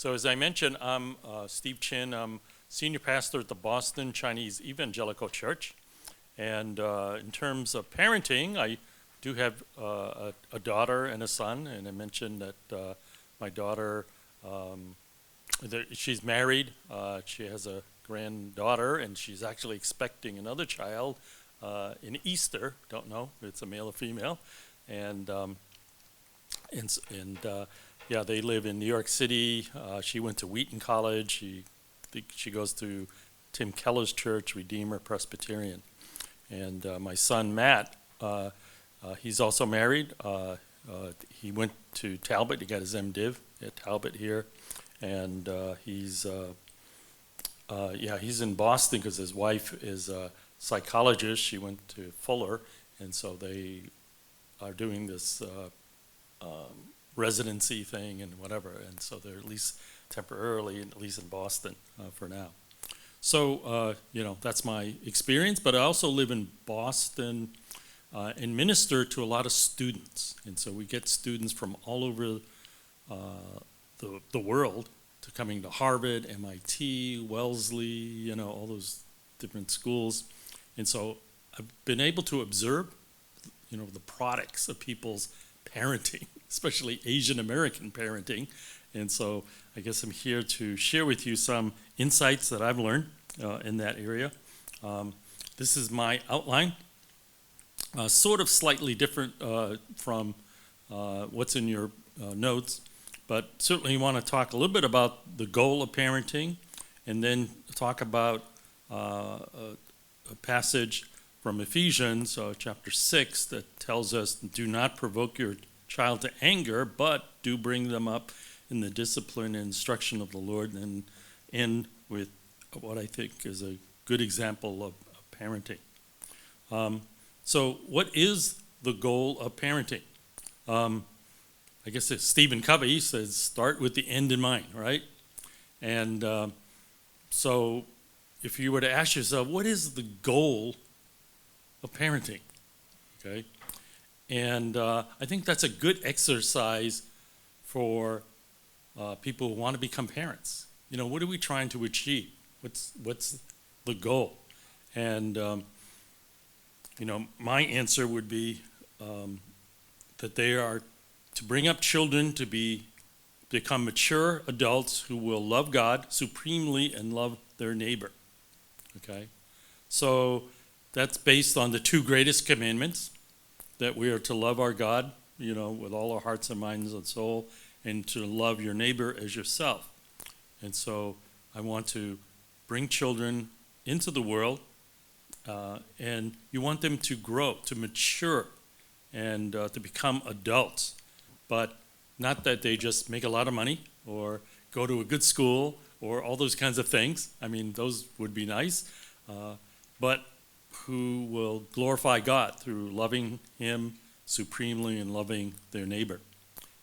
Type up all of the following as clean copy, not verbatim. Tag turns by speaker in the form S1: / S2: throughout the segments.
S1: So as I mentioned, I'm Steve Chin. I'm senior pastor at the Boston Chinese Evangelical Church. And in terms of parenting, I do have a daughter and a son. And I mentioned that my daughter, she's married. She has a granddaughter, and she's actually expecting another child in Easter. Don't know if it's a male or female. And yeah, they live in New York City. She went to Wheaton College. She goes to Tim Keller's church, Redeemer Presbyterian. And my son Matt, he's also married. He went to Talbot. He got his MDiv at Talbot here, and he's in Boston because his wife is a psychologist. She went to Fuller, and so they are doing this residency thing and whatever, and so they're at least temporarily, at least in Boston for now. So, that's my experience, but I also live in Boston and minister to a lot of students. And so we get students from all over the world to coming to Harvard, MIT, Wellesley, all those different schools. And so I've been able to observe, the products of people's parenting, especially Asian American parenting. And so I guess I'm here to share with you some insights that I've learned in that area. This is my outline, sort of slightly different from what's in your notes, but certainly you want to talk a little bit about the goal of parenting, and then talk about a passage from Ephesians chapter 6 that tells us, do not provoke your child to anger, but do bring them up in the discipline and instruction of the Lord, and end with what I think is a good example of parenting. So what is the goal of parenting? I guess Stephen Covey says, start with the end in mind, right? And so if you were to ask yourself, what is the goal of parenting? Okay, and I think that's a good exercise for people who want to become parents. What are we trying to achieve? What's the goal? And my answer would be that they are to bring up children to become mature adults who will love God supremely and love their neighbor. Okay, so that's based on the two greatest commandments, that we are to love our God, with all our hearts and minds and soul, and to love your neighbor as yourself. And so I want to bring children into the world, and you want them to grow, to mature, and to become adults. But not that they just make a lot of money or go to a good school or all those kinds of things. I mean, those would be nice. But who will glorify God through loving Him supremely and loving their neighbor.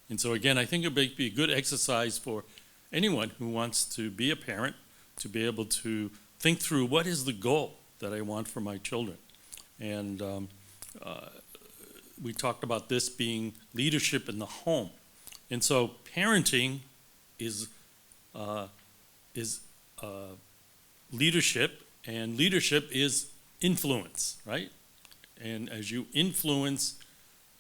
S1: And so again, I think it would be a good exercise for anyone who wants to be a parent to be able to think through, what is the goal that I want for my children? And we talked about this being leadership in the home. And so parenting is leadership, and leadership is influence, right? And as you influence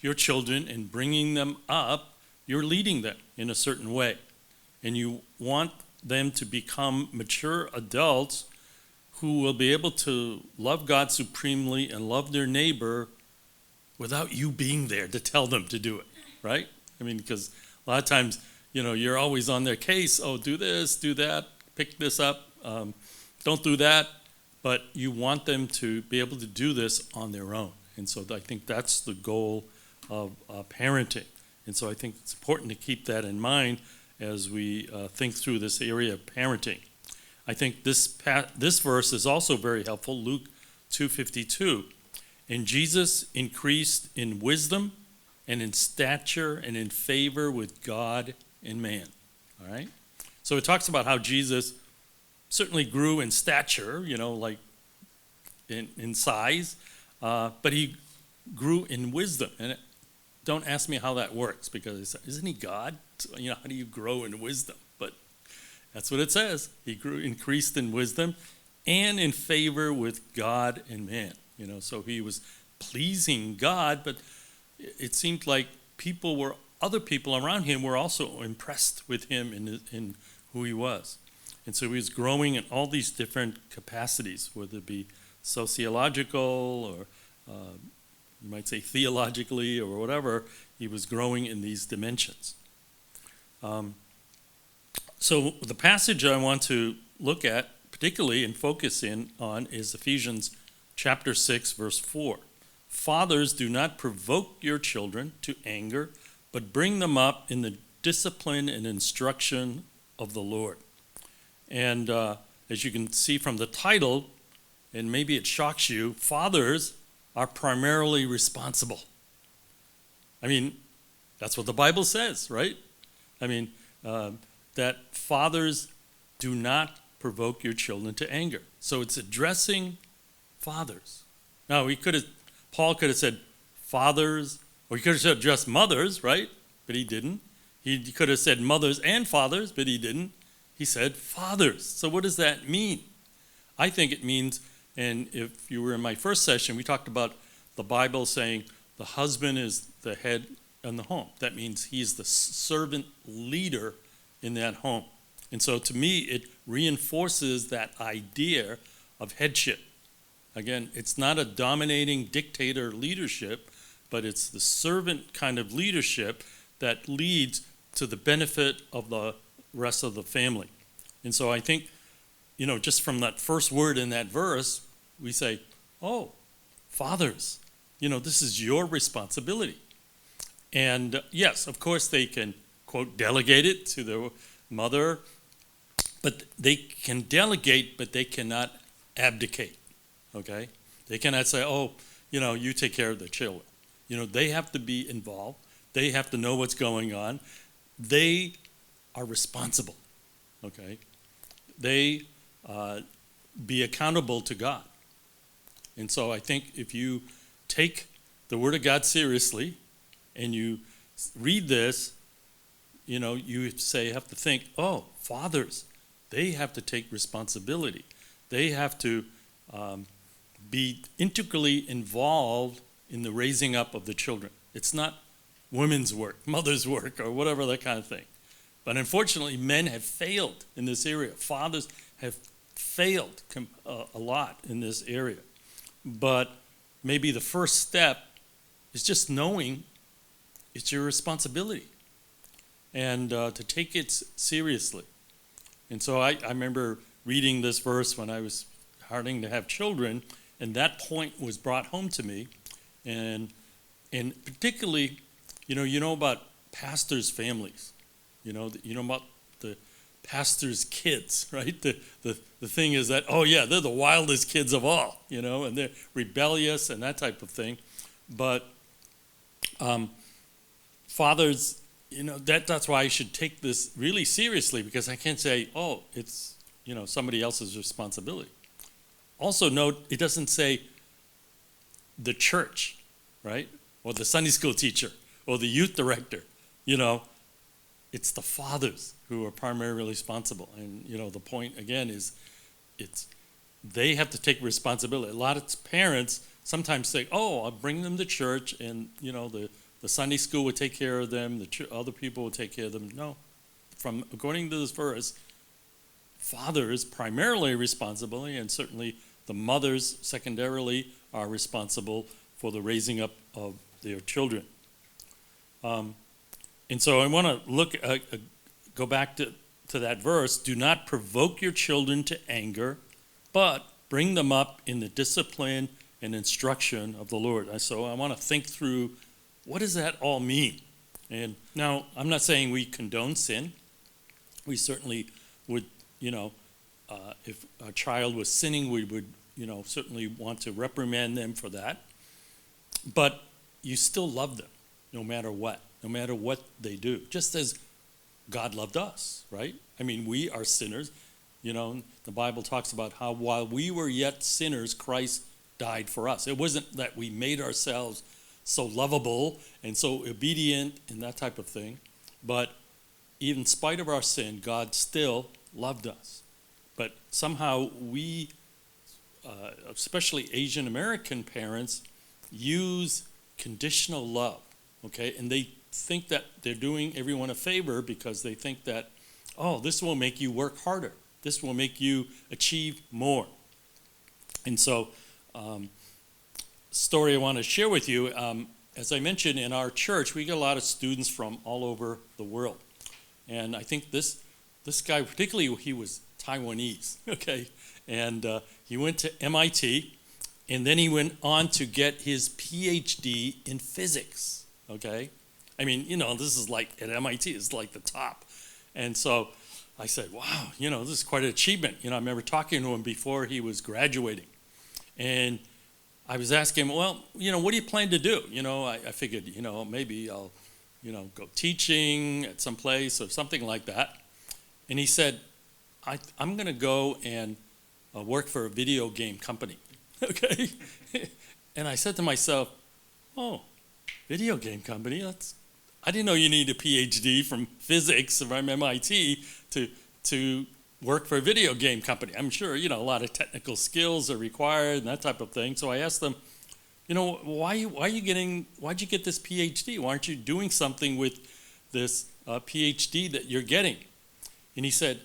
S1: your children and bringing them up, you're leading them in a certain way. And you want them to become mature adults who will be able to love God supremely and love their neighbor without you being there to tell them to do it, right? I mean, because a lot of times, you're always on their case. Oh, do this, do that, pick this up, don't do that. But you want them to be able to do this on their own. And so I think that's the goal of parenting. And so I think it's important to keep that in mind as we think through this area of parenting. I think this verse is also very helpful, Luke 2:52. And Jesus increased in wisdom and in stature and in favor with God and man. All right? So it talks about how Jesus certainly grew in stature, like in size, but he grew in wisdom. And don't ask me how that works, because isn't he God? How do you grow in wisdom? But That's what it says. He grew, increased in wisdom and in favor with God and man. So he was pleasing God, but it seemed like other people around him were also impressed with him in who he was. And so he was growing in all these different capacities, whether it be sociological or you might say theologically or whatever. He was growing in these dimensions. So the passage I want to look at particularly and focus in on is Ephesians chapter 6, verse 4. Fathers, do not provoke your children to anger, but bring them up in the discipline and instruction of the Lord. And as you can see from the title, and maybe it shocks you, fathers are primarily responsible. I mean, that's what the Bible says, right? I mean, that fathers do not provoke your children to anger. So it's addressing fathers. Now, Paul could have said fathers, or he could have said just mothers, right? But he didn't. He could have said mothers and fathers, but he didn't. He said fathers. So what does that mean? I think it means, and if you were in my first session, we talked about the Bible saying the husband is the head in the home. That means he's the servant leader in that home. And so to me, it reinforces that idea of headship. Again, it's not a dominating dictator leadership, but it's the servant kind of leadership that leads to the benefit of the rest of the family. And so I think, just from that first word in that verse, we say, oh, fathers, this is your responsibility. And yes, of course, they can, quote, delegate it to their mother, but they can delegate, but they cannot abdicate, okay? They cannot say, oh, you take care of the children. They have to be involved. They have to know what's going on. They are responsible, okay? They be accountable to God. And so I think if you take the Word of God seriously and you read this, you have to think, oh, fathers, they have to take responsibility. They have to be integrally involved in the raising up of the children. It's not women's work, mother's work, or whatever, that kind of thing. But unfortunately, men have failed in this area. Fathers have failed a lot in this area. But maybe the first step is just knowing it's your responsibility and to take it seriously. And so I remember reading this verse when I was starting to have children, and that point was brought home to me. And particularly, about pastors' families. You know about the pastor's kids, right? The thing is that, oh yeah, they're the wildest kids of all, and they're rebellious and that type of thing. But fathers, that's why I should take this really seriously, because I can't say, oh, it's somebody else's responsibility. Also note, it doesn't say the church, right? Or the Sunday school teacher or the youth director. It's the fathers who are primarily responsible. And, the point, again, is they have to take responsibility. A lot of parents sometimes say, oh, I'll bring them to church and, the Sunday school will take care of them, other people will take care of them. No. According to this verse, fathers primarily responsible, and certainly the mothers secondarily are responsible for the raising up of their children. And so I want to go back to that verse. Do not provoke your children to anger, but bring them up in the discipline and instruction of the Lord. So I want to think through, what does that all mean? And now, I'm not saying we condone sin. We certainly would, if a child was sinning, we would, certainly want to reprimand them for that. But you still love them, no matter what they do, just as God loved us, right? I mean, we are sinners. The Bible talks about how while we were yet sinners, Christ died for us. It wasn't that we made ourselves so lovable and so obedient and that type of thing, but in spite of our sin, God still loved us. But somehow we, especially Asian American parents, use conditional love, okay? And they think that they're doing everyone a favor because they think that, oh, this will make you work harder. This will make you achieve more. And so, story I want to share with you, as I mentioned, in our church, we get a lot of students from all over the world. And I think this guy, particularly, he was Taiwanese, okay? And he went to MIT, and then he went on to get his PhD in physics, okay? I mean, this is like, at MIT, it's like the top. And so I said, wow, this is quite an achievement. I remember talking to him before he was graduating. And I was asking him, well, what do you plan to do? I figured, maybe I'll, go teaching at some place or something like that. And he said, I'm going to go and work for a video game company, okay? And I said to myself, oh, video game company? I didn't know you need a PhD from physics from MIT to work for a video game company. I'm sure, a lot of technical skills are required and that type of thing. So I asked them, why'd you get this PhD? Why aren't you doing something with this PhD that you're getting? And he said,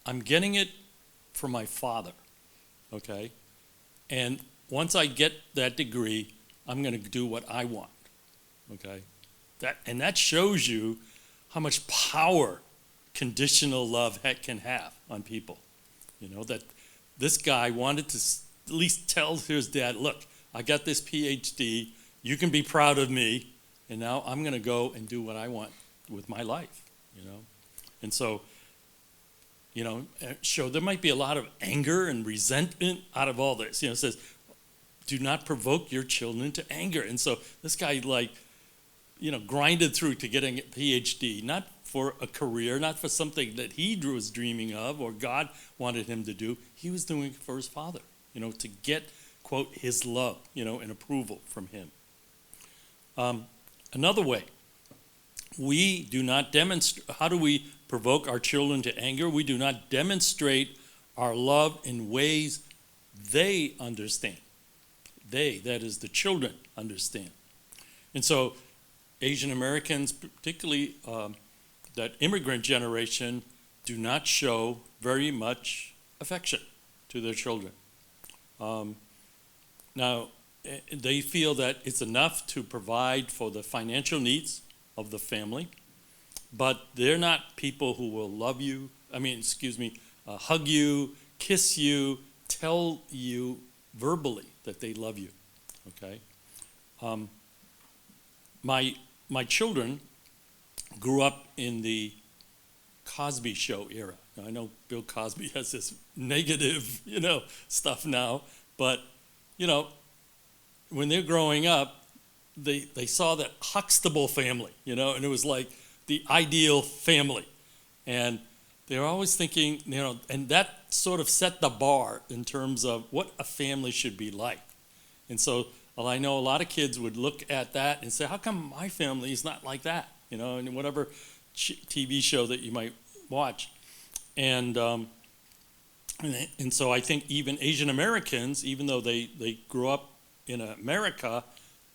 S1: I'm getting it for my father, okay? And once I get that degree, I'm going to do what I want, okay? That shows you how much power conditional love can have on people. That this guy wanted to at least tell his dad, look, I got this PhD, you can be proud of me, and now I'm going to go and do what I want with my life, And so, so there might be a lot of anger and resentment out of all this. It says, do not provoke your children to anger. And so this guy, grinded through to getting a PhD, not for a career, not for something that he was dreaming of or God wanted him to do. He was doing it for his father, to get, quote, his love, and approval from him. Another way, we do not demonstrate, how do we provoke our children to anger? We do not demonstrate our love in ways they understand. They, that is the children, understand. And so Asian Americans, particularly that immigrant generation, do not show very much affection to their children. Now, they feel that it's enough to provide for the financial needs of the family, but they're not people who will hug you, kiss you, tell you verbally that they love you, okay? My children grew up in the Cosby Show era. Now, I know Bill Cosby has this negative, stuff now, but, when they're growing up, they saw that Huxtable family, and it was like the ideal family. And they're always thinking, and that sort of set the bar in terms of what a family should be like. And so I know a lot of kids would look at that and say, how come my family is not like that? In whatever TV show that you might watch. And so I think even Asian Americans, even though they grew up in America,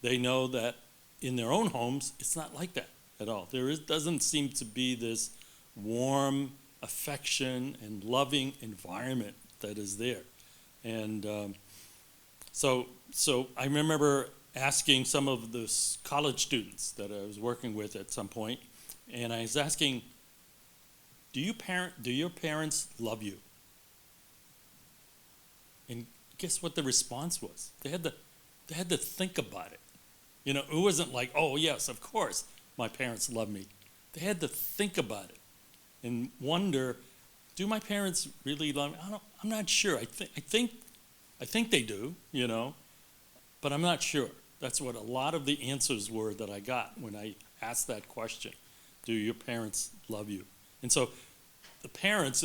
S1: they know that in their own homes, it's not like that at all. Doesn't seem to be this warm affection and loving environment that is there. And so I remember asking some of the college students that I was working with at some point, and I was asking, do your parents love you? And guess what the response was? They had to think about it. It wasn't like, oh yes, of course my parents love me. They had to think about it and wonder, do my parents really love me? I'm not sure. I think they do, but I'm not sure. That's what a lot of the answers were that I got when I asked that question. Do your parents love you? And so the parents,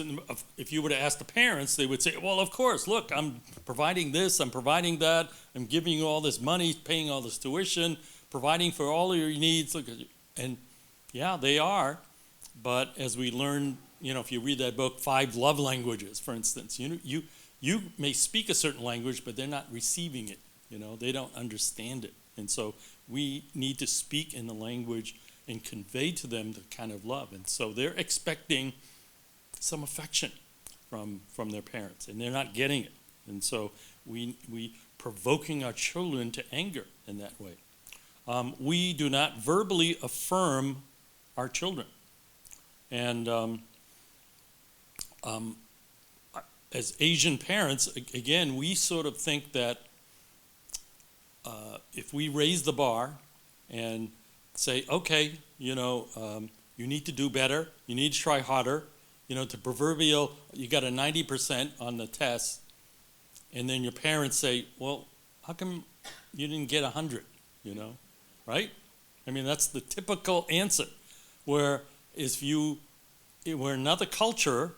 S1: if you were to ask the parents, they would say, well, of course, look, I'm providing this, I'm providing that, I'm giving you all this money, paying all this tuition, providing for all of your needs. And yeah, they are. But as we learn if you read that book, Five Love Languages, for instance, you may speak a certain language, but they're not receiving it. They don't understand it. And so we need to speak in the language and convey to them the kind of love. And so they're expecting some affection from their parents, and they're not getting it. And so we provoking our children to anger in that way. We do not verbally affirm our children. And as Asian parents, again, we sort of think that if we raise the bar and say, okay, you need to do better, you need to try harder, the proverbial, you got a 90% on the test, and then your parents say, well, how come you didn't get 100, right? I mean, that's the typical answer, where if you were another culture,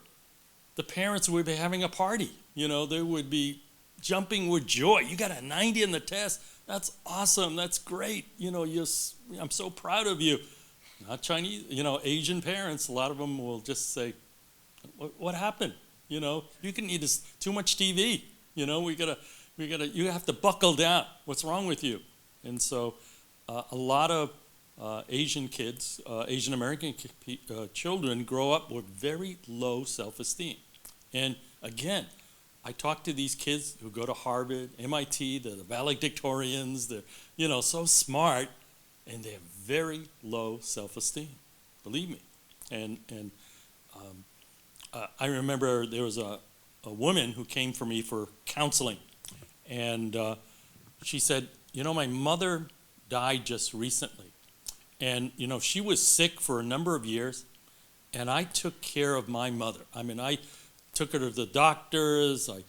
S1: the parents would be having a party. They would be jumping with joy. You got a 90 in the test. That's awesome. That's great. I'm so proud of you. Not Chinese, Asian parents, a lot of them will just say, what happened? You can eat too much TV. You have to buckle down. What's wrong with you? And so a lot of Asian kids, Asian American children grow up with very low self-esteem. And again, I talk to these kids who go to Harvard, MIT, they're the valedictorians, they're so smart, and they have very low self-esteem, believe me. And I remember there was a woman who came for me for counseling, and she said, my mother died just recently. And, she was sick for a number of years, and I took care of my mother. I mean, I took her to the doctors. And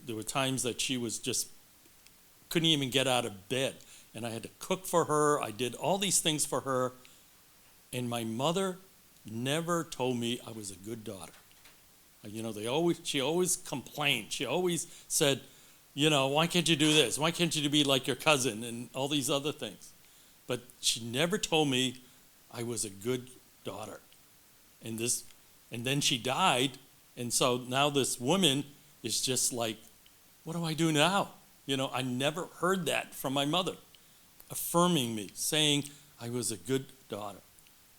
S1: there were times that she was just couldn't even get out of bed, and I had to cook for her. I did all these things for her, and my mother never told me I was a good daughter. She always complained. She always said, why can't you do this? Why can't you be like your cousin and all these other things? But she never told me I was a good daughter. And then she died, and so now this woman is just like, what do I do now? I never heard that from my mother, affirming me, saying I was a good daughter.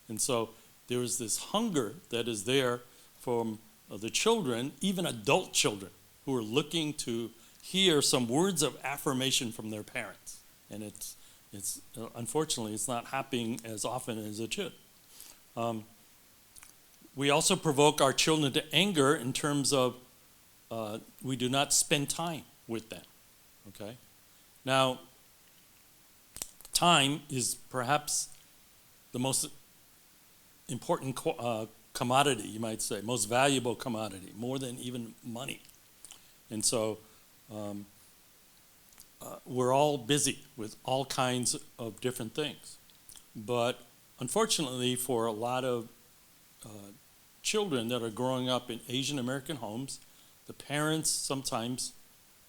S1: And so there is this hunger that is there from the children, even adult children, who are looking to hear some words of affirmation from their parents. And it's unfortunately, it's not happening as often as it should. We also provoke our children to anger in terms of we do not spend time with them. Okay? Now, time is perhaps the most important commodity, you might say, most valuable commodity, more than even money. And so we're all busy with all kinds of different things. But unfortunately, for a lot of children that are growing up in Asian American homes, the parents sometimes,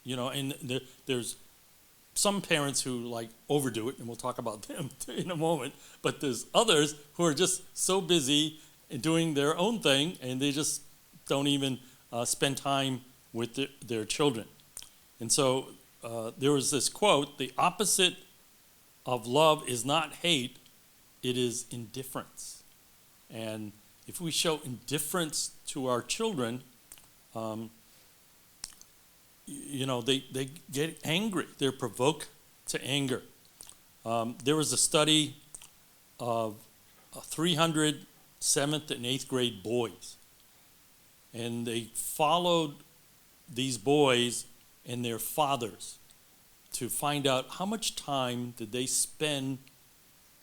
S1: and there's some parents who overdo it, and we'll talk about them in a moment, but there's others who are just so busy doing their own thing, and they just don't even spend time with their children. And so there was this quote, the opposite of love is not hate, it is indifference. And if we show indifference to our children, they get angry. They're provoked to anger. There was a study of 300 7th and 8th grade boys. And they followed these boys and their fathers to find out how much time did they spend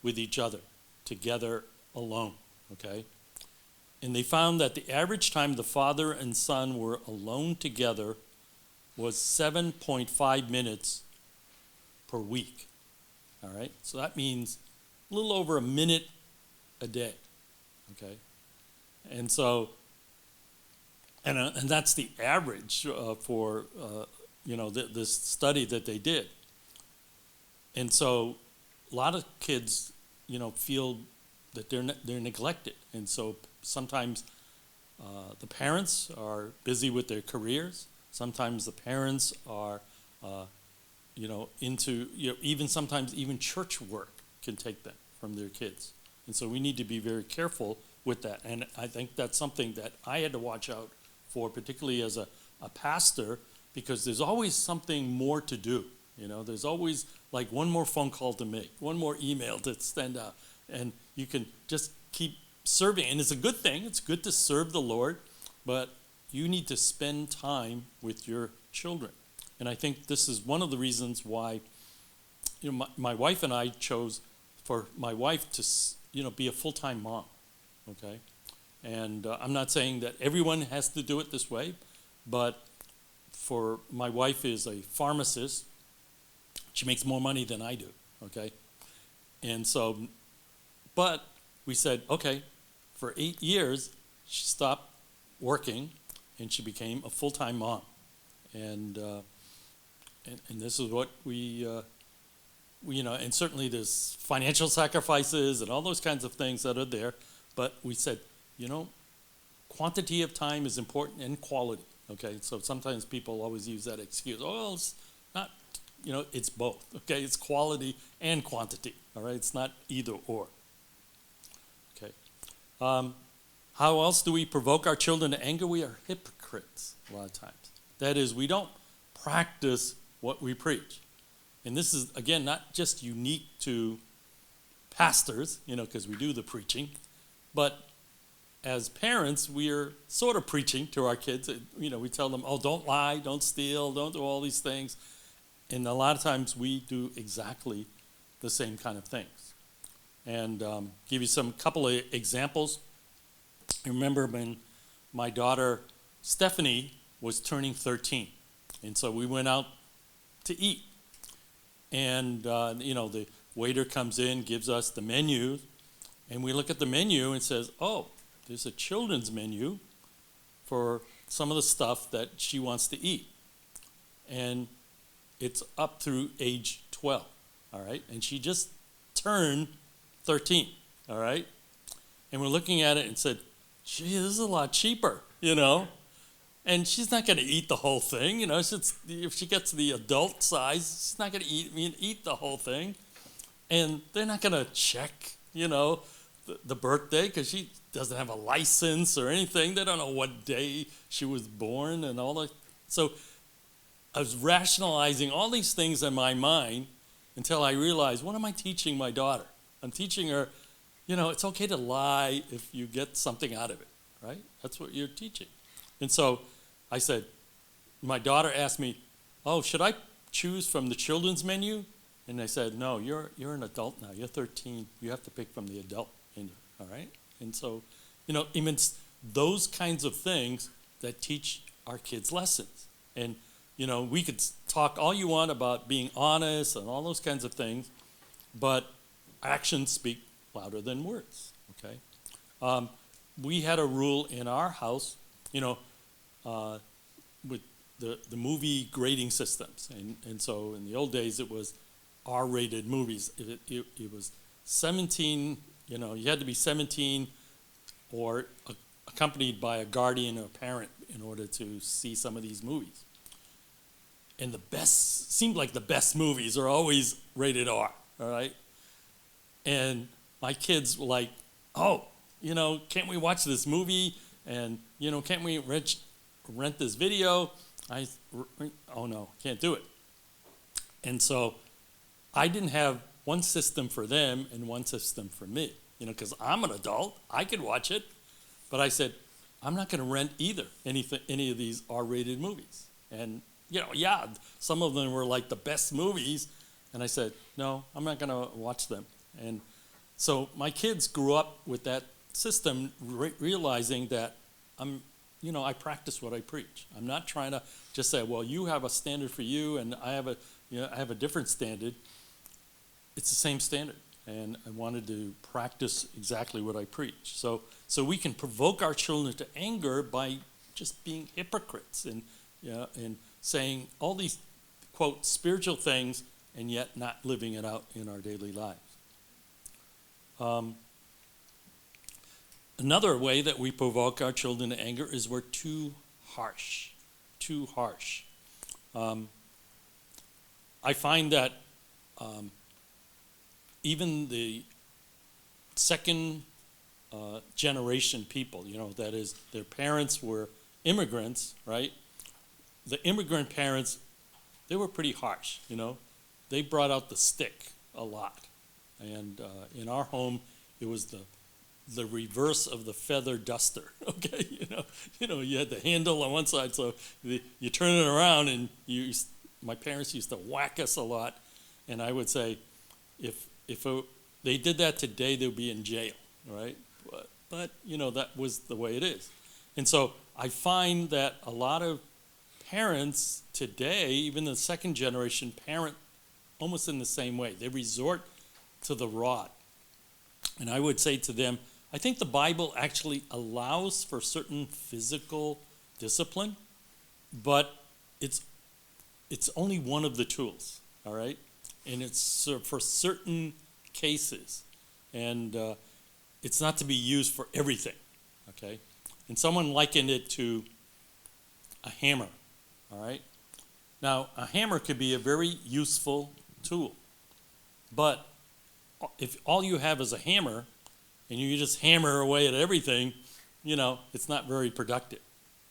S1: with each other, together, alone, okay? And they found that the average time the father and son were alone together was 7.5 minutes per week, all right? So that means a little over a minute a day, okay? And so, and that's the average for, this study that they did. And so a lot of kids, feel that they're neglected. And so sometimes the parents are busy with their careers. Sometimes the parents are, into, even sometimes even church work can take them from their kids. And so we need to be very careful with that. And I think that's something that I had to watch out for, particularly as a pastor, because there's always something more to do. There's always like one more phone call to make, one more email to send out. And you can just keep serving. And it's a good thing. It's good to serve the Lord, but you need to spend time with your children. And I think this is one of the reasons why, my wife and I chose for my wife to, be a full-time mom, okay? And I'm not saying that everyone has to do it this way, but for my wife is a pharmacist. She makes more money than I do, okay? And so, but we said, okay, for 8 years, she stopped working, and she became a full-time mom. And this is what we and certainly there's financial sacrifices and all those kinds of things that are there, but we said, quantity of time is important and quality, okay? So sometimes people always use that excuse, well, it's not, it's both, okay? It's quality and quantity, all right? It's not either or, okay? How else do we provoke our children to anger? We are hypocrites a lot of times. That is, we don't practice what we preach. And this is, again, not just unique to pastors, because we do the preaching, but as parents, we are sort of preaching to our kids. We tell them, oh, don't lie, don't steal, don't do all these things. And a lot of times we do exactly the same kind of things. And give you some couple of examples. I remember when my daughter Stephanie was turning 13. And so we went out to eat. And, the waiter comes in, gives us the menu, and we look at the menu and says, oh, there's a children's menu for some of the stuff that she wants to eat. And it's up through age 12, all right? And she just turned 13, all right? And we're looking at it and said, gee, this is a lot cheaper, And she's not going to eat the whole thing, if she gets the adult size, she's not going to eat the whole thing. And they're not going to check, the birthday, because she doesn't have a license or anything. They don't know what day she was born and all that. So I was rationalizing all these things in my mind until I realized, what am I teaching my daughter? I'm teaching her, it's okay to lie if you get something out of it, right? That's what you're teaching. And so I said, my daughter asked me, oh, should I choose from the children's menu? And I said, no, you're an adult now. You're 13. You have to pick from the adult menu, all right? And so, it's those kinds of things that teach our kids lessons. And, we could talk all you want about being honest and all those kinds of things, but actions speak louder than words, okay? We had a rule in our house, with the movie grading systems. And so in the old days, it was R-rated movies. It was 17, you had to be 17 or accompanied by a guardian or a parent in order to see some of these movies. And seemed like the best movies are always rated R, all right? And my kids were like, oh, can't we watch this movie? And, can't we rent this video? Oh no, can't do it. And so I didn't have one system for them and one system for me, because I'm an adult, I could watch it. But I said, I'm not going to rent either any of these R-rated movies. And, some of them were like the best movies. And I said, no, I'm not going to watch them. And so my kids grew up with that system, realizing that I practice what I preach. I'm not trying to just say, well, you have a standard for you, and I have a different standard. It's the same standard, and I wanted to practice exactly what I preach. So we can provoke our children to anger by just being hypocrites and saying all these, quote, spiritual things, and yet not living it out in our daily lives. Another way that we provoke our children to anger is we're too harsh. Too harsh. I find that even the second generation people, that is, their parents were immigrants, right? The immigrant parents, they were pretty harsh, They brought out the stick a lot. And in our home, it was the reverse of the feather duster, okay? You had the handle on one side, so you turn it around, and my parents used to whack us a lot, and I would say, if they did that today, they'd be in jail, right? But that was the way it is. And so I find that a lot of parents today, even the second generation, parent almost in the same way. They resort to the rod. And I would say to them, I think the Bible actually allows for certain physical discipline, but it's only one of the tools, all right? And it's for certain cases. And it's not to be used for everything, okay? And someone likened it to a hammer, all right? Now, a hammer could be a very useful tool, but if all you have is a hammer and you just hammer away at everything, it's not very productive.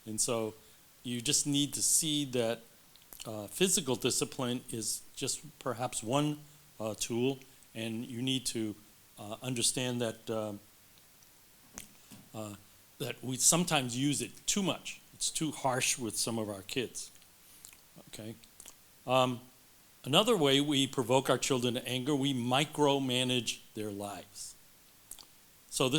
S1: And so you just need to see that physical discipline is just perhaps one tool, and you need to understand that that we sometimes use it too much. It's too harsh with some of our kids. Okay. Another way we provoke our children to anger, we micromanage their lives. So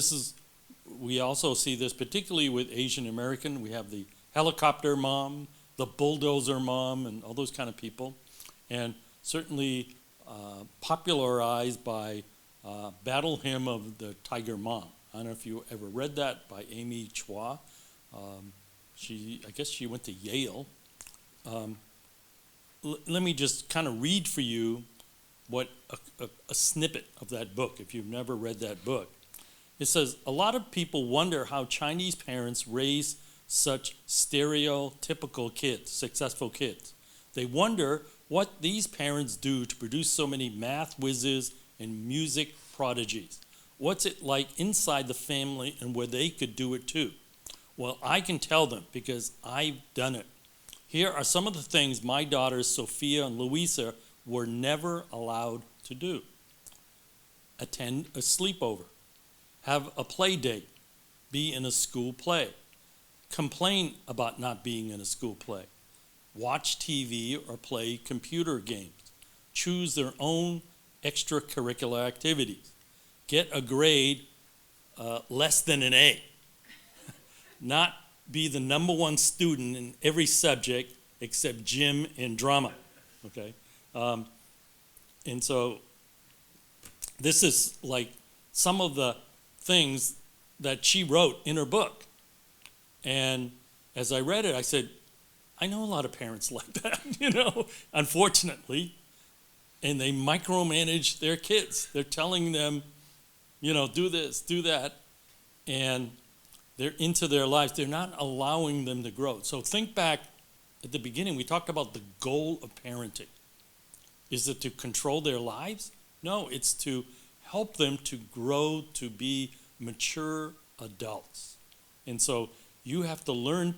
S1: we also see this particularly with Asian American. We have the helicopter mom, the bulldozer mom, and all those kind of people. And certainly popularized by Battle Hymn of the Tiger Mom. I don't know if you ever read that, by Amy Chua. I guess she went to Yale. Let me just kind of read for you what a snippet of that book, if you've never read that book. It says, a lot of people wonder how Chinese parents raise such stereotypical kids, successful kids. They wonder what these parents do to produce so many math whizzes and music prodigies. What's it like inside the family and where they could do it too? Well, I can tell them because I've done it. Here are some of the things my daughters, Sophia and Louisa, were never allowed to do. Attend a sleepover. Have a play date. Be in a school play. Complain about not being in a school play. Watch TV or play computer games. Choose their own extracurricular activities. Get a grade less than an A. Not be the number one student in every subject except gym and drama, okay? And so this is like some of the things that she wrote in her book. And as I read it, I said, I know a lot of parents like that, unfortunately. And they micromanage their kids. They're telling them, do this, do that. And they're into their lives. They're not allowing them to grow. So think back at the beginning. We talked about the goal of parenting. Is it to control their lives? No, it's to help them to grow to be mature adults. And so you have to learn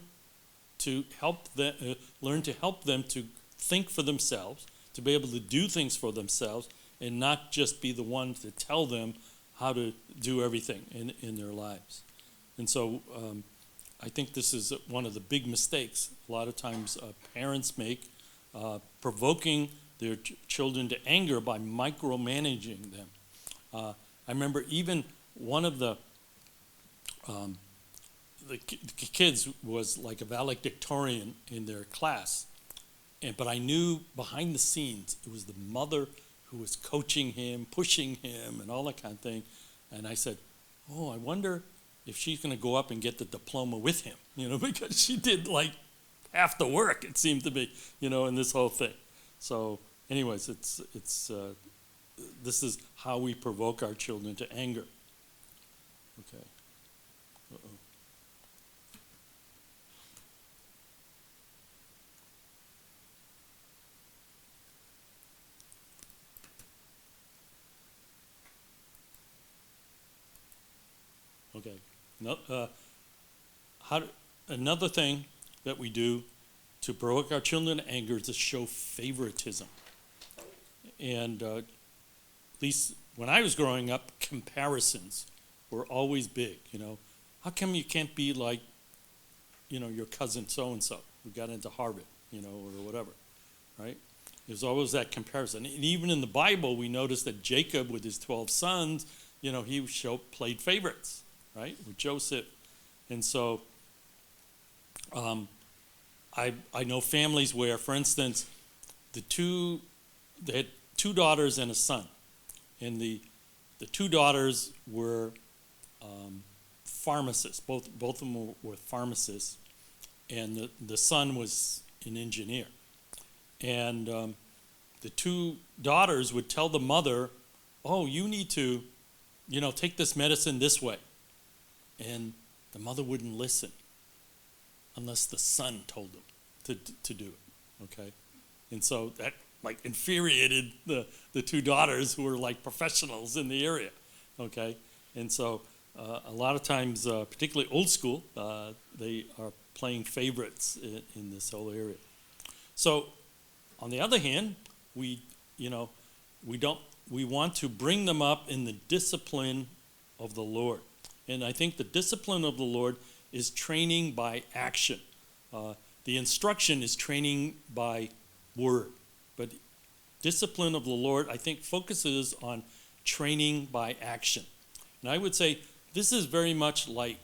S1: to help them, to think for themselves, to be able to do things for themselves, and not just be the one to tell them how to do everything in their lives. And so I think this is one of the big mistakes a lot of times parents make, provoking their children to anger by micromanaging them. I remember even one of the kids was like a valedictorian in their class, but I knew behind the scenes it was the mother who was coaching him, pushing him, and all that kind of thing. And I said, oh, I wonder if she's going to go up and get the diploma with him, because she did like half the work, it seemed to be, in this whole thing. So anyways, this is how we provoke our children to anger. Okay. Uh-oh. Okay. No, another thing that we do to provoke our children to anger is to show favoritism. And at least when I was growing up, comparisons were always big. How come you can't be like, your cousin so-and-so who got into Harvard, or whatever, right? There's always that comparison. And even in the Bible, we notice that Jacob, with his 12 sons, he played favorites, right, with Joseph. And so I know families where, for instance, they had two daughters and a son. And the two daughters were pharmacists. Both of them were pharmacists. And the son was an engineer. And the two daughters would tell the mother, oh, you need to, take this medicine this way. And the mother wouldn't listen unless the son told them to do it, okay? And so that infuriated the two daughters who were like professionals in the area, okay? And so a lot of times, particularly old school, they are playing favorites in this whole area. So on the other hand, we want to bring them up in the discipline of the Lord. And I think the discipline of the Lord is training by action. The instruction is training by word. But discipline of the Lord, I think, focuses on training by action. And I would say this is very much like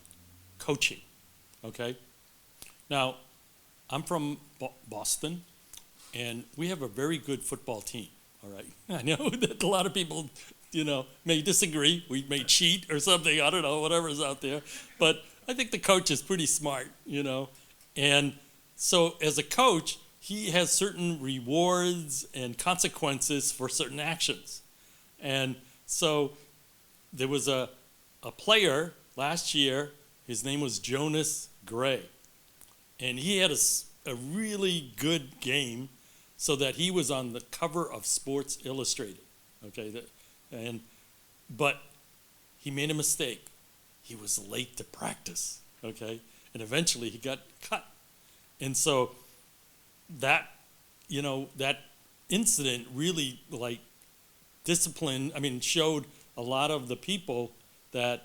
S1: coaching, okay? Now, I'm from Boston, and we have a very good football team, all right? I know that a lot of people, may disagree. We may cheat or something, I don't know, whatever's out there. But I think the coach is pretty smart, And so as a coach, he has certain rewards and consequences for certain actions. And so there was a player last year, his name was Jonas Gray. And he had a really good game so that he was on the cover of Sports Illustrated. Okay, but he made a mistake. He was late to practice, okay? And eventually he got cut. And so that incident really showed a lot of the people that,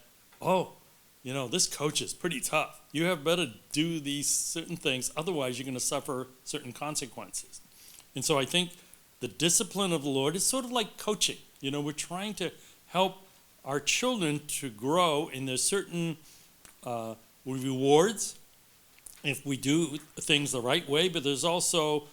S1: this coach is pretty tough. You have better do these certain things, otherwise you're going to suffer certain consequences. And so I think the discipline of the Lord is sort of like coaching. We're trying to help our children to grow, and there's certain rewards if we do things the right way, but there's also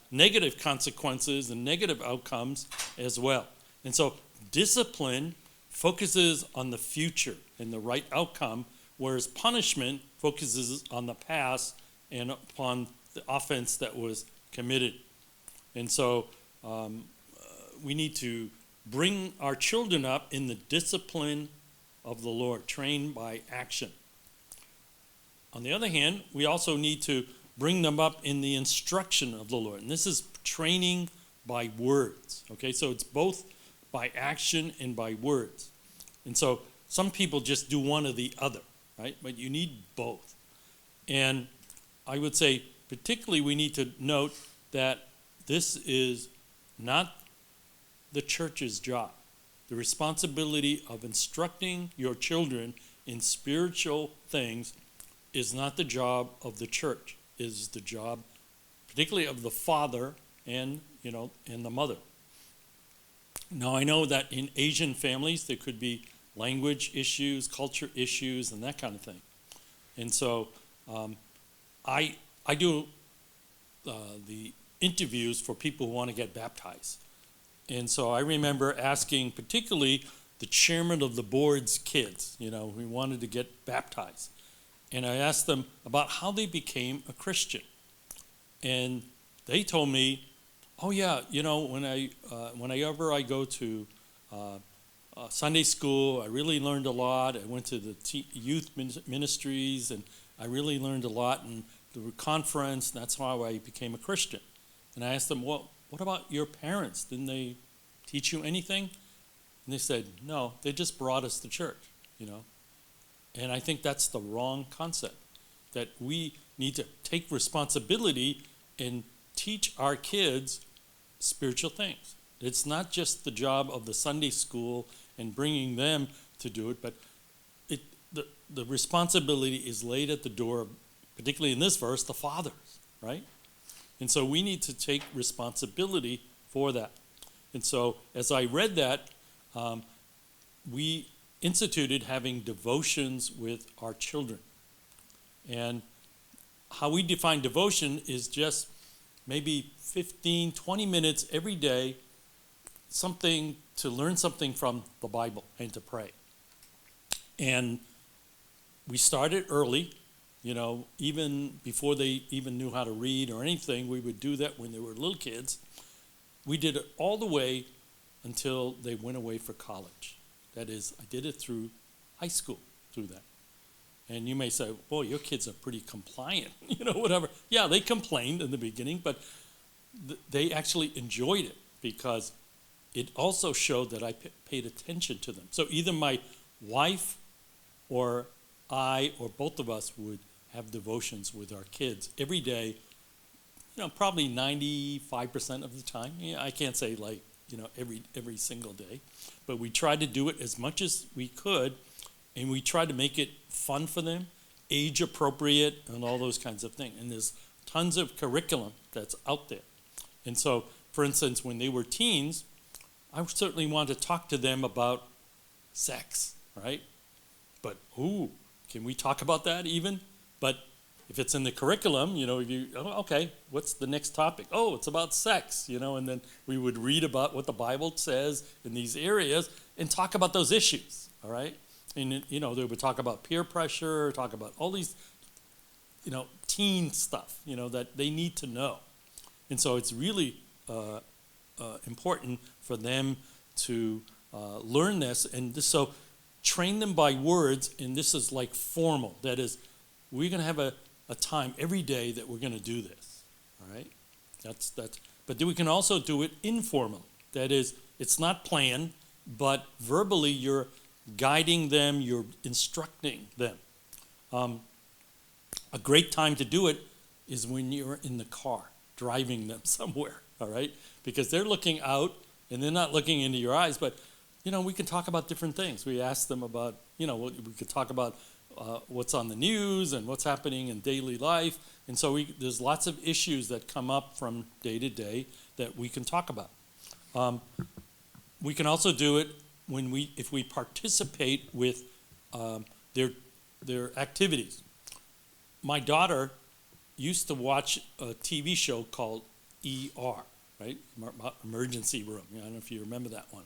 S1: negative consequences and negative outcomes as well. And so discipline focuses on the future and the right outcome, whereas punishment focuses on the past and upon the offense that was committed. And so we need to bring our children up in the discipline of the Lord, trained by action. On the other hand, we also need to bring them up in the instruction of the Lord. And this is training by words. Okay, so it's both by action and by words. And so some people just do one or the other, right? But you need both. And I would say particularly we need to note that this is not the church's job. The responsibility of instructing your children in spiritual things is not the job of the church. It is the job particularly of the father and the mother. Now I know that in Asian families there could be language issues, culture issues, and that kind of thing. And so I do the interviews for people who want to get baptized. And so I remember asking particularly the chairman of the board's kids, who wanted to get baptized. And I asked them about how they became a Christian. And they told me, oh yeah, whenever I go to Sunday school. I really learned a lot. I went to the youth ministries, and I really learned a lot in the conference. And that's how I became a Christian. And I asked them, well, what about your parents? Didn't they teach you anything? And they said, no, they just brought us to church, And I think that's the wrong concept, that we need to take responsibility and teach our kids spiritual things. It's not just the job of the Sunday school and bringing them to do it, but the responsibility is laid at the door, particularly in this verse, the fathers, right? And so we need to take responsibility for that. And so as I read that, we instituted having devotions with our children. And how we define devotion is just maybe 15, 20 minutes every day, something to learn something from the Bible and to pray. And we started early, even before they even knew how to read or anything. We would do that when they were little kids. We did it all the way until they went away for college. That is, I did it through high school, through that. And you may say, boy, your kids are pretty compliant, whatever. Yeah, they complained in the beginning, but they actually enjoyed it because it also showed that I paid attention to them. So either my wife or I or both of us would have devotions with our kids every day, probably 95% of the time. Yeah, I can't say every single day, but we tried to do it as much as we could, and we tried to make it fun for them, age appropriate, and all those kinds of things. And there's tons of curriculum that's out there. And so, for instance, when they were teens, I certainly wanted to talk to them about sex, right? But, can we talk about that even? But if it's in the curriculum, okay, what's the next topic? Oh, it's about sex, and then we would read about what the Bible says in these areas and talk about those issues, all right? And, they would talk about peer pressure, talk about all these, teen stuff, that they need to know. And so it's really important for them to learn this. And so train them by words, and this is like formal. That is, we're going to have a time every day that we're going to do this, all right? That's. But we can also do it informal. That is, it's not planned, but verbally you're guiding them, you're instructing them. A great time to do it is when you're in the car, driving them somewhere, all right? Because they're looking out, and they're not looking into your eyes, but, we can talk about different things. We ask them about, we could talk about what's on the news and what's happening in daily life. And so there's lots of issues that come up from day to day that we can talk about. We can also do it if we participate with their activities. My daughter used to watch a TV show called ER, right? Emergency Room. I don't know if you remember that one.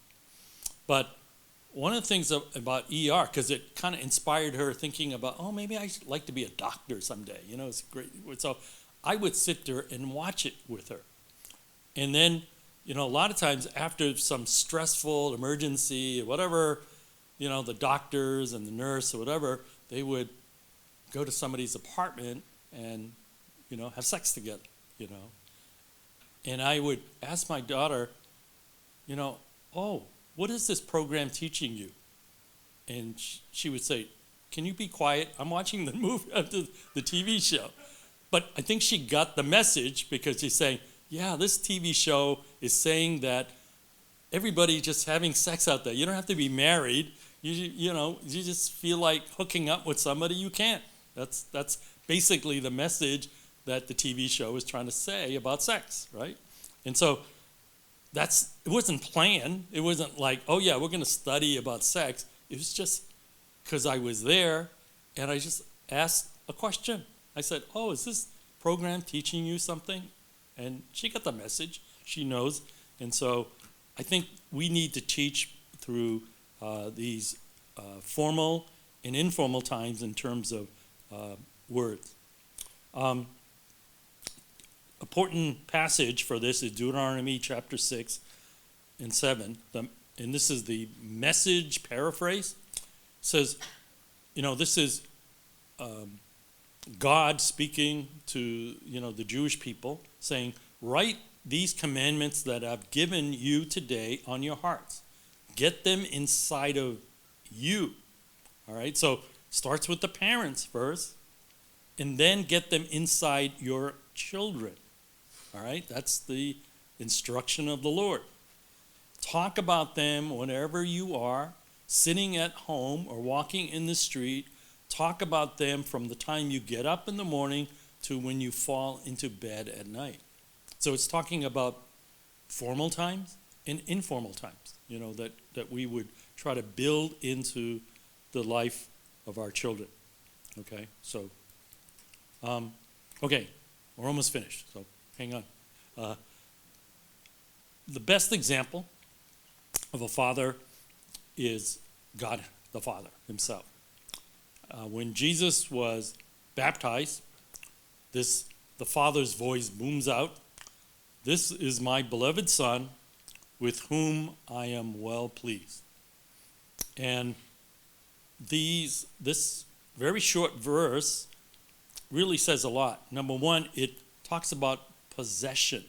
S1: But one of the things about ER, because it kind of inspired her thinking about, maybe I'd like to be a doctor someday. It's great. So I would sit there and watch it with her. And then, a lot of times after some stressful emergency or whatever, the doctors and the nurse or whatever, they would go to somebody's apartment and, have sex together, And I would ask my daughter, what is this program teaching you? And she would say, can you be quiet? I'm watching the movie, the TV show. But I think she got the message because she's saying, yeah, this TV show is saying that everybody's just having sex out there. You don't have to be married. You just feel like hooking up with somebody, you can't. That's basically the message that the TV show is trying to say about sex, right? And so it wasn't planned. It wasn't like, we're going to study about sex. It was just because I was there, and I just asked a question. I said, is this program teaching you something? And she got the message. She knows. And so I think we need to teach through these formal and informal times in terms of words. Important passage for this is Deuteronomy chapter 6 and 7. and this is the Message paraphrase, says, this is God speaking to, the Jewish people, saying, write these commandments that I've given you today on your hearts. Get them inside of you. All right, so starts with the parents first, and then get them inside your children. All right, that's the instruction of the Lord. Talk about them whenever you are, sitting at home or walking in the street. Talk about them from the time you get up in the morning to when you fall into bed at night. So it's talking about formal times and informal times, that we would try to build into the life of our children. Okay, so, okay, we're almost finished, so hang on. The best example of a father is God the Father himself. When Jesus was baptized, the Father's voice booms out, "This is my beloved Son, with whom I am well pleased." And this very short verse really says a lot. Number one, it talks about possession.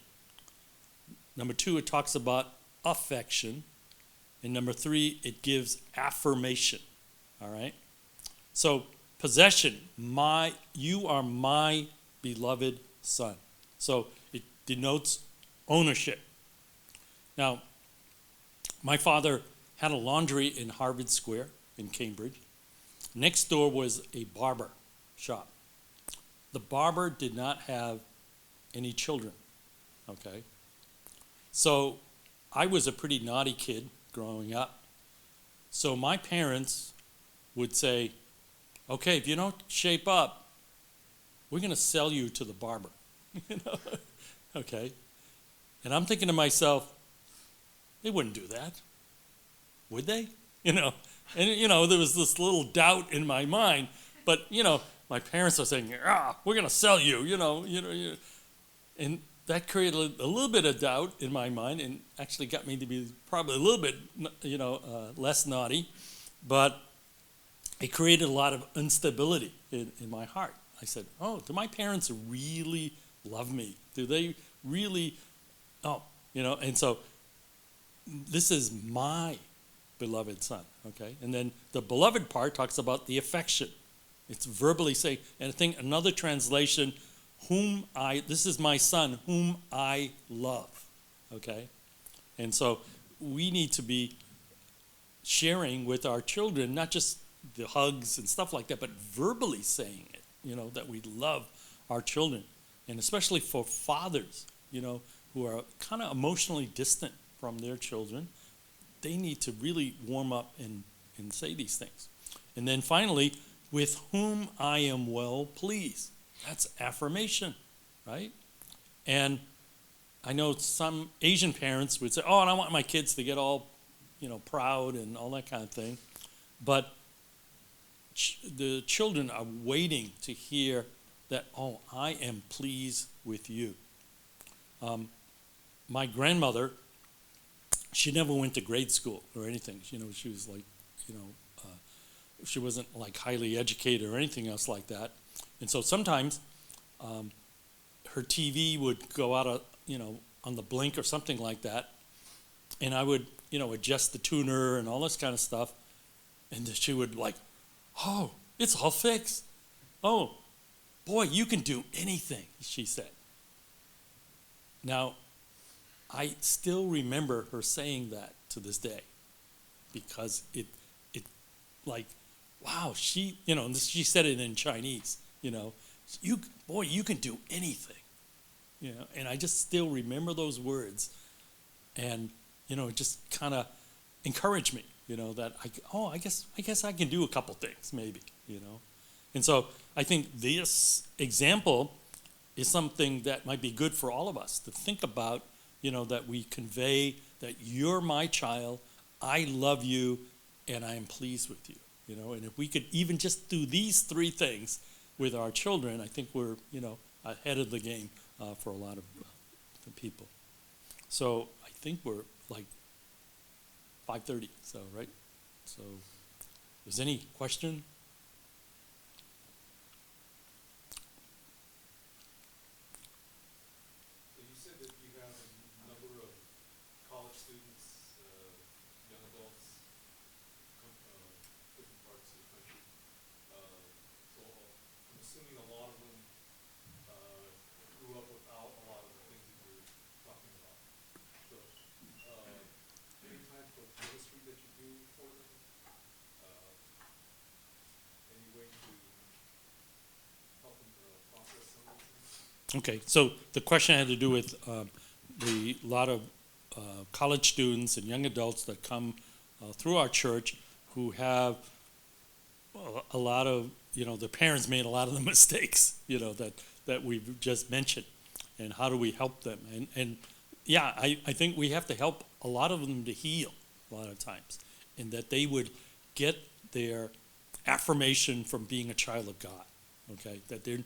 S1: Number two, it talks about affection. And number three, it gives affirmation. All right? So, possession, you are my beloved Son. So, it denotes ownership. Now, my father had a laundry in Harvard Square in Cambridge. Next door was a barber shop. The barber did not have any children, okay? So I was a pretty naughty kid growing up. So my parents would say, okay, if you don't shape up, we're going to sell you to the barber. Okay? And I'm thinking to myself, they wouldn't do that, would they? And there was this little doubt in my mind, but my parents are saying, we're going to sell you, and that created a little bit of doubt in my mind, and actually got me to be probably a little bit, less naughty, but it created a lot of instability in my heart. I said, do my parents really love me? Do they really? And so this is my beloved Son, okay? And then the beloved part talks about the affection. It's verbally saying, and I think another translation, this is my Son, whom I love, okay? And so we need to be sharing with our children, not just the hugs and stuff like that, but verbally saying it, that we love our children. And especially for fathers, who are kind of emotionally distant from their children, they need to really warm up and say these things. And then finally, with whom I am well pleased. That's affirmation, right? And I know some Asian parents would say, and I want my kids to get all, proud and all that kind of thing. But the children are waiting to hear that, I am pleased with you. My grandmother, she never went to grade school or anything. She was like, she wasn't like highly educated or anything else like that. And so sometimes her TV would go out, on the blink or something like that. And I would, adjust the tuner and all this kind of stuff. And she would like, it's all fixed. Oh, boy, you can do anything, she said. Now, I still remember her saying that to this day, because it like, wow, she said it in Chinese, you can do anything, and I just still remember those words, and it just kind of encouraged me, that I guess I can do a couple things maybe, and so I think this example is something that might be good for all of us to think about, that we convey that you're my child, I love you, and I am pleased with you. And if we could even just do these three things with our children, I think we're, ahead of the game for a lot of the people. So I think we're like 5:30, so, right? So, is there any question?
S2: You said that you have a number of college students, young adults, different parts of the country. So I'm assuming a lot of them grew up without a lot of the things that you're talking about. So any type of ministry that you do for them? Any way to help them process some of these things?
S1: Okay, so the question had to do with the lot of college students and young adults that come through our church who have a lot of, their parents made a lot of the mistakes, that we've just mentioned, and how do we help them? And yeah, I think we have to help a lot of them to heal a lot of times, and that they would get their affirmation from being a child of God, okay? That they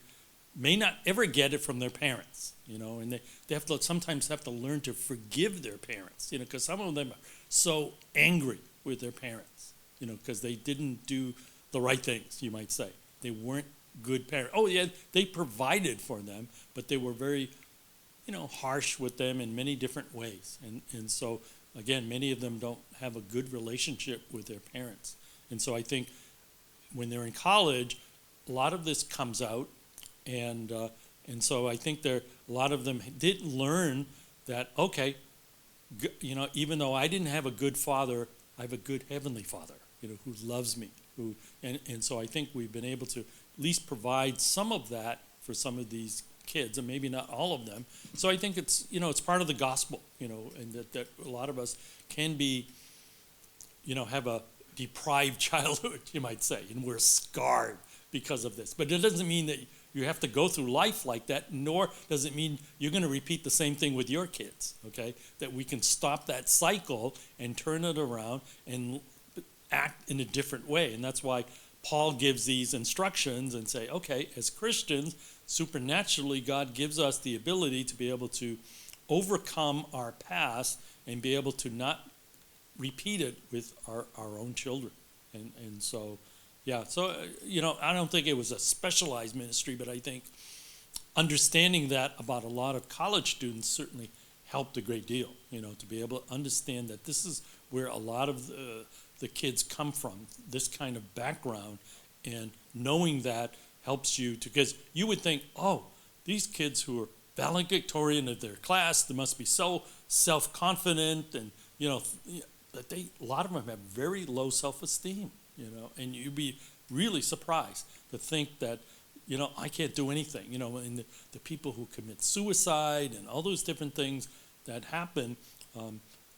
S1: may not ever get it from their parents, and they have to sometimes have to learn to forgive their parents, because some of them are so angry with their parents, because they didn't do the right things, you might say. They weren't good parents. Oh yeah, they provided for them, but they were very, harsh with them in many different ways. And so, again, many of them don't have a good relationship with their parents. And so I think when they're in college, a lot of this comes out, and so I think a lot of them did learn that, okay, even though I didn't have a good father, I have a good heavenly Father, who loves me. And so I think we've been able to at least provide some of that for some of these kids, and maybe not all of them. So I think it's, it's part of the gospel, and that a lot of us can be, have a deprived childhood, you might say, and we're scarred because of this. But it doesn't mean that you have to go through life like that, nor does it mean you're going to repeat the same thing with your kids, okay? That we can stop that cycle and turn it around and act in a different way. And that's why Paul gives these instructions and say, okay, as Christians, supernaturally, God gives us the ability to be able to overcome our past and be able to not repeat it with our own children. And so, yeah, so, I don't think it was a specialized ministry, but I think understanding that about a lot of college students certainly helped a great deal, to be able to understand that this is where a lot of the kids come from, this kind of background, and knowing that helps you to, because you would think, oh, these kids who are valedictorian of their class, they must be so self-confident, and, that a lot of them have very low self-esteem, and you'd be really surprised to think that, I can't do anything, and the people who commit suicide and all those different things that happen,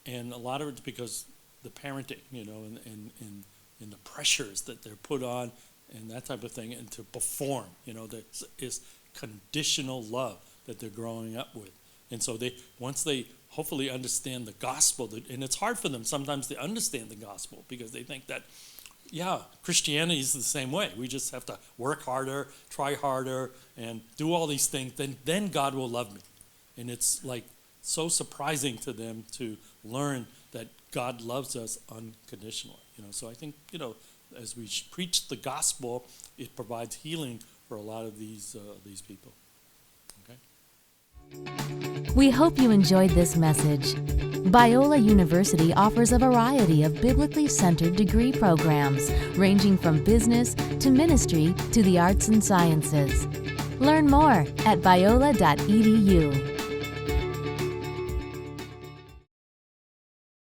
S1: and a lot of it's because the parenting, and the pressures that they're put on and that type of thing, and to perform, that is conditional love that they're growing up with. And so once they hopefully understand the gospel, and it's hard for them sometimes to understand the gospel because they think that, yeah, Christianity is the same way. We just have to work harder, try harder, and do all these things, then God will love me. And it's like so surprising to them to learn that God loves us unconditionally. So I think, as we preach the gospel, it provides healing for a lot of these people. Okay.
S3: We hope you enjoyed this message. Biola University offers a variety of biblically centered degree programs, ranging from business to ministry to the arts and sciences. Learn more at biola.edu.